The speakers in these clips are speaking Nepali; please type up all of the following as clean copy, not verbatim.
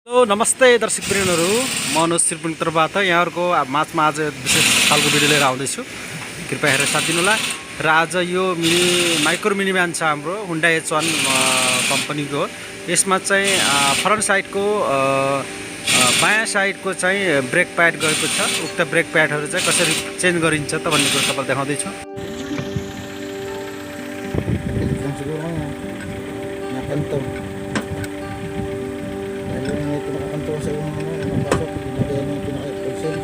हेलो नमस्ते दर्शक वृन्दहरू म अनुश्रीपुर तर्फबाट यहाँहरुको माझमा आज विशेष खालको भिडियो लिएर आउँदैछु। कृपया हेरेर साथ दिनुहोला। र आज यो माइक्रो मिनी भ्यान छ हाम्रो Hyundai H1 कम्पनीको। यसमा चाहिँ फ्रन्ट साइडको बायाँ साइडको चाहिँ ब्रेक प्याड गएको छ। उक्त ब्रेक प्याडहरु चाहिँ कसरी चेन्ज गरिन्छ त भन्ने कुरा तपाईलाई देखाउँदै छु। Ito nakakanto sa yung napasok, nilagay na yung pinaka-exposure.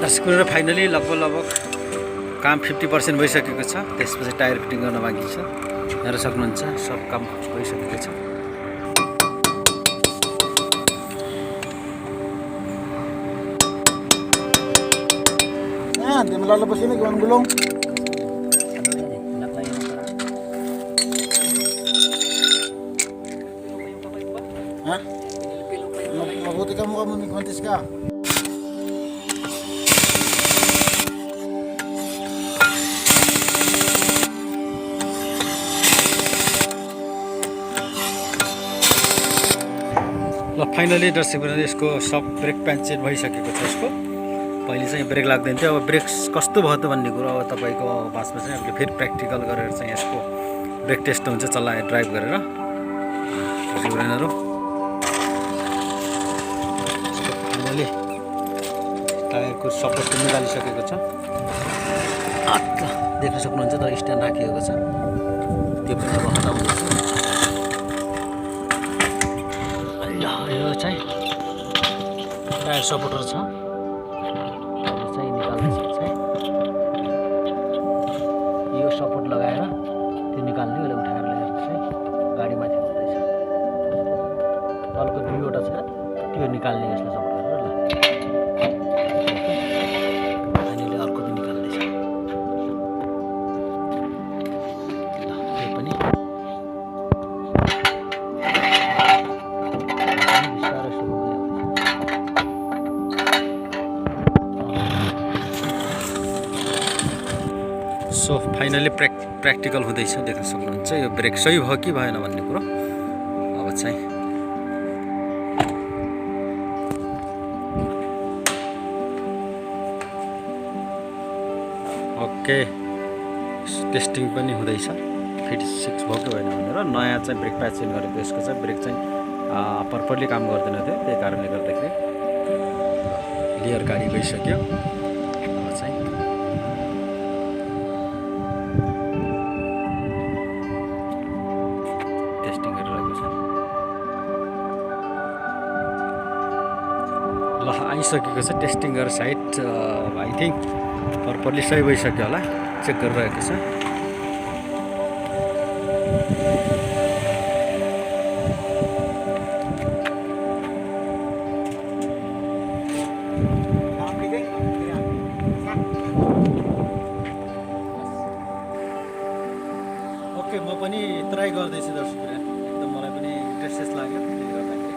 दर्शकहरु फाइनली लगभग काम 50% भइसकेको छ। त्यसपछि टायर फिटिङ गर्न बाँकी छ। हेर्न सक्नुहुन्छ सब काम भइसकेको छ। Di malalabas yun, iwan gulong. Ha? Mabuti ka mo magmantis ka. ल फाइनली दर्शकहरु यसको सब ब्रेक प्याड चेन्ज भइसकेको छ। यसको पहिले चाहिँ ब्रेक लाग्दैन थियो। अब ब्रेक कस्तो भयो त भन्ने कुरा अब तपाईको बासमा चाहिँ हामीले फेरि प्र्याक्टिकल गरेर चाहिँ यसको ब्रेक टेस्ट हुन्छ चलाए ड्राइभ गरेर। दर्शकहरु फाइनली टायरको सपोर्ट निकालिसकेको छ। देख्न सक्नुहुन्छ त स्ट्यान्ड राखिएको छ। त्यो पनि अब हटाउँदैछ। यो चाहिँ टायर सपोर्टर छ। यो सपोर्ट लगाएर त्यो निकाल्ने उसले उठाएर ल्याएर चाहिँ गाडीमाथि हुँदैछ। तलको दुईवटा छ त्यो निकाल्ने यसले सपोर्ट गरेर ल अहिले अर्को पनि निकाल्दैछ। ल यो पनि सो फाइनली प्र्याक्टिकल हुँदैछ। देख्न सक्नुहुन्छ यो ब्रेक सही भयो कि भएन भन्ने कुरो अब चाहिँ ओके टेस्टिङ पनि हुँदैछ। फिट 6 भयो कि भएन भनेर नयाँ चाहिँ ब्रेक प्याड चेन्ज गरेको यसको चाहिँ ब्रेक चाहिँ प्रपरली काम गर्दैन थियो। त्यही कारणले गर्दाखेरि क्लियर गाडी गइसक्यो। अब चाहिँ टेस्टिङ गरिरहेको छ। ल आइसकेको छ टेस्टिङ गरेर साइड आई थिङ्क प्रपरली सही भइसक्यो होला। चेक गरिरहेको छ। ओके म पनि ट्राई गर्दैछु दर्शकहरु। एकदम मलाई पनि इन्ट्रेस्ट लाग्यो। त्यसले गर्दाखेरि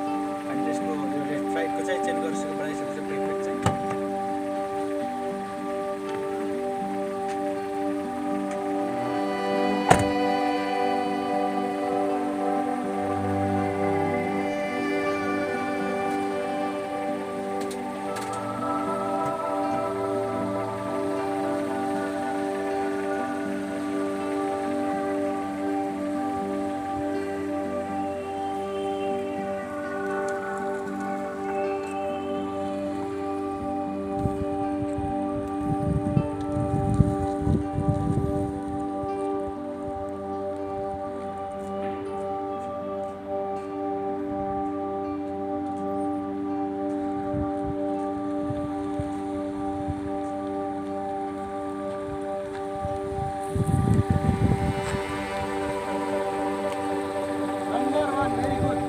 अनि त्यसको लेफ्ट साइडको चाहिँ चेन्ज गरिसकेको बनाइसकेको छ ब्रेक चाहिँ। Very good.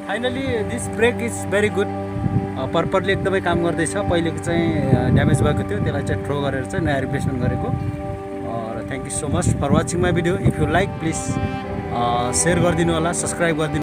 Finally, this brake is very good. पर्परले एकदमै काम गर्दैछ. पहिलेको चाहिँ ड्यामेज भएको थियो, त्यसलाई चाहिँ थ्रो गरेर चाहिँ नयाँ रिप्लेसमेन्ट गरेको. र thank you so much for watching my video. If you like please share गरिदिनु होला, सब्सक्राइब गरिदिनु.